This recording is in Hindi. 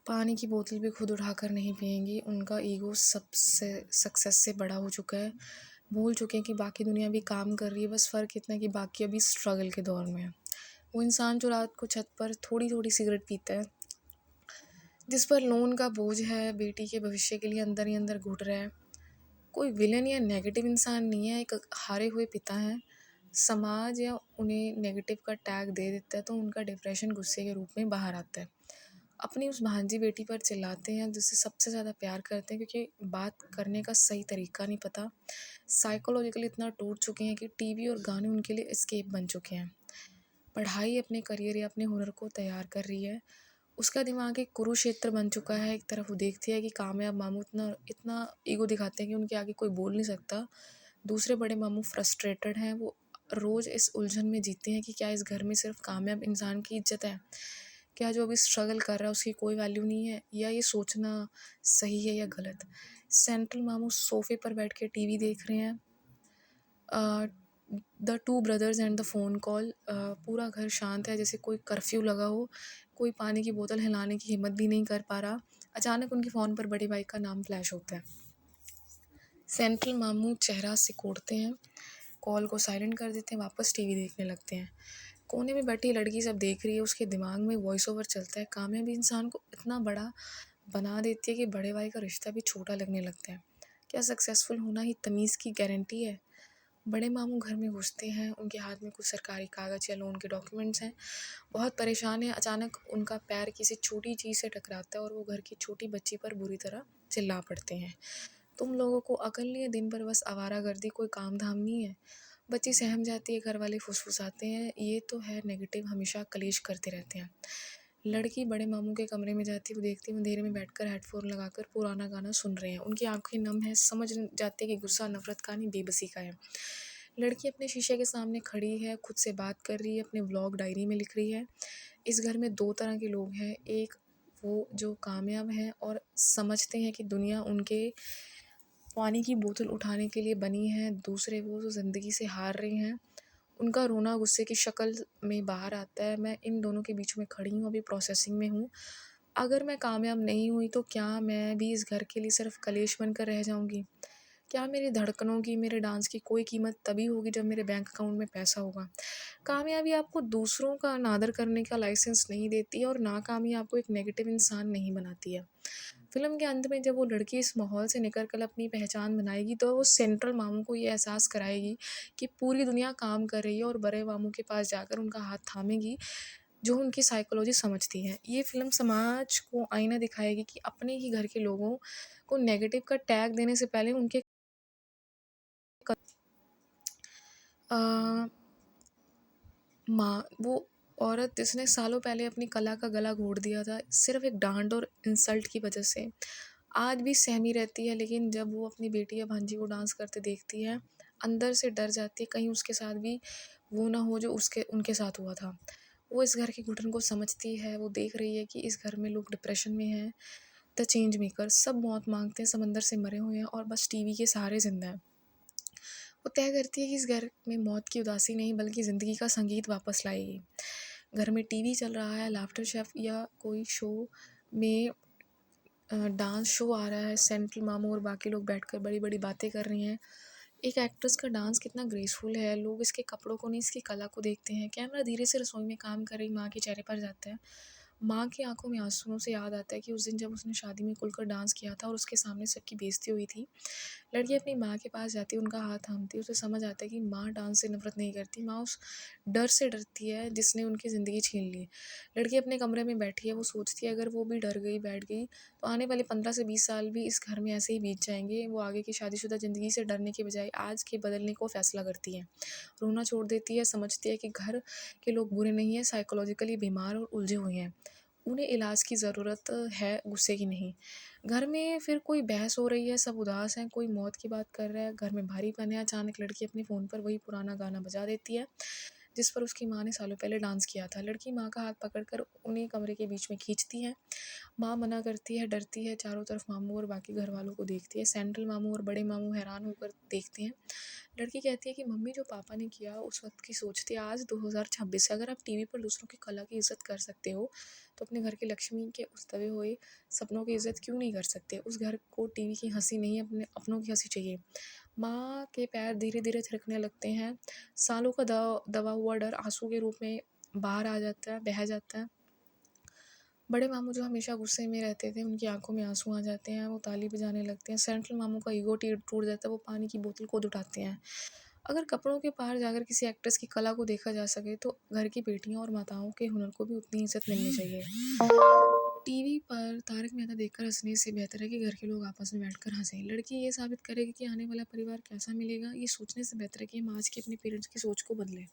पानी की बोतल भी खुद उठाकर नहीं पिएँगी, उनका ईगो सबसे सक्सेस से बड़ा हो चुका है। भूल चुके हैं कि बाकी दुनिया भी काम कर रही है, बस फ़र्क इतना है कि बाकी अभी स्ट्रगल के दौर में है। वो इंसान जो रात को छत पर थोड़ी-थोड़ी सिगरेट पीता है, जिस पर लोन का बोझ है, बेटी के भविष्य के लिए अंदर ही अंदर घुट रहा है, कोई विलेन या नेगेटिव इंसान नहीं है, एक हारे हुए पिता हैं। समाज या उन्हें नेगेटिव का टैग दे देता है तो उनका डिप्रेशन गुस्से के रूप में बाहर आता है। अपनी उस भांजी बेटी पर चिल्लाते हैं जिससे सबसे ज़्यादा प्यार करते हैं, क्योंकि बात करने का सही तरीका नहीं पता। साइकोलॉजिकली इतना टूट चुके हैं कि टीवी और गाने उनके लिए एस्केप बन चुके हैं। पढ़ाई अपने करियर या अपने हुनर को तैयार कर रही है, उसका दिमाग एक कुरुक्षेत्र बन चुका है। एक तरफ वो देखती है कि कामयाब मामू इतना इतना ईगो दिखाते हैं कि उनके आगे कोई बोल नहीं सकता। दूसरे बड़े मामू फ्रस्ट्रेटेड हैं, वो रोज़ इस उलझन में जीते हैं कि क्या इस घर में सिर्फ कामयाब इंसान की इज्जत है, क्या जो अभी स्ट्रगल कर रहा है उसकी कोई वैल्यू नहीं है, या ये सोचना सही है या गलत। सेंट्रल मामू सोफे पर बैठ के टीवी देख रहे हैं, the two brothers and the phone call. पूरा घर शांत है, जैसे कोई कर्फ्यू लगा हो, कोई पानी की बोतल हिलाने की हिम्मत भी नहीं कर पा रहा। अचानक उनके फ़ोन पर बड़े भाई का नाम फ्लैश होता है। सेंट्रल मामू चेहरा सिकोड़ते हैं, कॉल को साइलेंट कर देते हैं, वापस टीवी देखने लगते हैं। कोने में बैठी लड़की सब देख रही है, उसके दिमाग में वॉइस ओवर चलता है, कामयाबी इंसान को इतना बड़ा बना देती है कि बड़े भाई का रिश्ता भी छोटा लगने लगता है। क्या सक्सेसफुल होना ही तमीज़ की गारंटी है? बड़े मामू घर में घुसते हैं, उनके हाथ में कुछ सरकारी कागज़ या लोन के डॉक्यूमेंट्स हैं। बहुत परेशान है, अचानक उनका पैर किसी छोटी चीज़ से टकराता है और वो घर की छोटी बच्ची पर बुरी तरह चिल्ला पड़ते हैं। तुम लोगों को अकल नहीं है, दिन भर बस आवारागर्दी, कोई काम धाम नहीं है। बच्ची सहम जाती है, घर वाले फुसफुसाते हैं, ये तो है नेगेटिव, हमेशा कलेश करते रहते हैं। लड़की बड़े मामू के कमरे में जाती है, वो देखती है अंधेरे में बैठकर हेडफोन लगाकर पुराना गाना सुन रहे हैं। उनकी आंखें नम हैं, समझ जाती है कि गुस्सा नफरत का नहीं, बेबसी का है। लड़की अपने शीशे के सामने खड़ी है, खुद से बात कर रही है, अपने व्लॉग डायरी में लिख रही है। इस घर में दो तरह के लोग हैं, एक वो जो कामयाब हैं और समझते हैं कि दुनिया उनके पानी की बोतल उठाने के लिए बनी है, दूसरे वो जो ज़िंदगी से हार रहे हैं। उनका रोना गुस्से की शक्ल में बाहर आता है। मैं इन दोनों के बीच में खड़ी हूँ, अभी प्रोसेसिंग में हूँ। अगर मैं कामयाब नहीं हुई तो क्या मैं भी इस घर के लिए सिर्फ कलेश बनकर रह जाऊँगी? क्या मेरी धड़कनों की, मेरे डांस की कोई कीमत तभी होगी जब मेरे बैंक अकाउंट में पैसा होगा? कामयाबी आपको दूसरों का अनादर करने का लाइसेंस नहीं देती है और नाकामी आपको एक नेगेटिव इंसान नहीं बनाती है। फिल्म के अंत में जब वो लड़की इस माहौल से निकल कर अपनी पहचान बनाएगी तो वो सेंट्रल मामू को ये एहसास कराएगी कि पूरी दुनिया काम कर रही है और बड़े मामू के पास जाकर उनका हाथ थामेगी, जो उनकी साइकोलॉजी समझती है। ये फ़िल्म समाज को आईना दिखाएगी कि अपने ही घर के लोगों को नेगेटिव का टैग देने से पहले उनके अ, माँ वो औरत जिसने सालों पहले अपनी कला का गला घोट दिया था सिर्फ एक डांट और इंसल्ट की वजह से, आज भी सहमी रहती है। लेकिन जब वो अपनी बेटी या भांजी को डांस करते देखती है, अंदर से डर जाती है कहीं उसके साथ भी वो ना हो जो उसके उनके साथ हुआ था। वो इस घर की घुटन को समझती है, वो देख रही है कि इस घर में लोग डिप्रेशन में हैं, द चेंज मेकर सब मौत मांगते हैं, समंदर से मरे हुए हैं और बस टीवी के सहारे जिंदा हैं। वो तय करती है कि इस घर में मौत की उदासी नहीं बल्कि ज़िंदगी का संगीत वापस लाएगी। घर में टीवी चल रहा है, लाफ्टर शेफ या कोई शो में डांस शो आ रहा है, सेंट्रल मामू और बाकी लोग बैठकर बड़ी बड़ी बातें कर रही हैं। एक एक्ट्रेस का डांस कितना ग्रेसफुल है, लोग इसके कपड़ों को नहीं इसकी कला को देखते हैं। कैमरा धीरे से रसोई में काम कर रही माँ के चेहरे पर जाता है। माँ की आंखों में आंसुओं से याद आता है कि उस दिन जब उसने शादी में खुलकर डांस किया था और उसके सामने सबकी बेइज्जती हुई थी। लड़की अपनी माँ के पास जाती है, उनका हाथ थामती है, उसे समझ आता है कि माँ डांस से नफरत नहीं करती, माँ उस डर से डरती है जिसने उनकी ज़िंदगी छीन ली। लड़की अपने कमरे में बैठी है, वो सोचती है अगर वो भी डर गई बैठ गई तो आने वाले 15 से 20 साल भी इस घर में ऐसे ही बीत जाएंगे। वो आगे की शादीशुदा ज़िंदगी से डरने के बजाय आज के बदलने को फैसला करती है। रोना छोड़ देती है, समझती है कि घर के लोग बुरे नहीं हैं, साइकोलॉजिकली बीमार और उलझे हुए हैं, उन्हें इलाज की ज़रूरत है, गुस्से की नहीं। घर में फिर कोई बहस हो रही है, सब उदास हैं, कोई मौत की बात कर रहा है, घर में भारीपन है। अचानक लड़की अपने फ़ोन पर वही पुराना गाना बजा देती है जिस पर उसकी माँ ने सालों पहले डांस किया था। लड़की माँ का हाथ पकड़कर उन्हें कमरे के बीच में खींचती है। माँ मना करती है, डरती है, चारों तरफ मामू और बाकी घर वालों को देखती है। सेंट्रल मामू और बड़े मामू हैरान होकर देखते हैं। लड़की कहती है कि मम्मी, जो पापा ने किया उस वक्त की सोच थी। आज 2026 है, अगर आप टीवी पर दूसरों की कला की इज्जत कर सकते हो तो अपने घर की लक्ष्मी के उस दबे हुए सपनों की इज्जत क्यों नहीं कर सकते। उस घर को टीवी की हंसी नहीं, अपने अपनों की हंसी चाहिए। माँ के पैर धीरे धीरे थिरकने लगते हैं। सालों का दबा हुआ डर आंसू के रूप में बाहर आ जाता है, बह जाता है। बड़े मामू जो हमेशा गुस्से में रहते थे, उनकी आंखों में आंसू आ जाते हैं। वो ताली बजाने लगते हैं। सेंट्रल मामू का ईगो टूट जाता है। वो पानी की बोतल खुद उठाते हैं। अगर कपड़ों के पार जाकर किसी एक्ट्रेस की कला को देखा जा सके तो घर की बेटियों और माताओं के हुनर को भी उतनी इज्जत मिलनी चाहिए। टीवी पर तारक मेहता देखकर हंसने से बेहतर है कि घर के लोग आपस में बैठकर हंसें। लड़की ये साबित करेगी कि आने वाला परिवार कैसा मिलेगा, ये सोचने से बेहतर है कि हम आज के अपने पेरेंट्स की सोच को बदलें।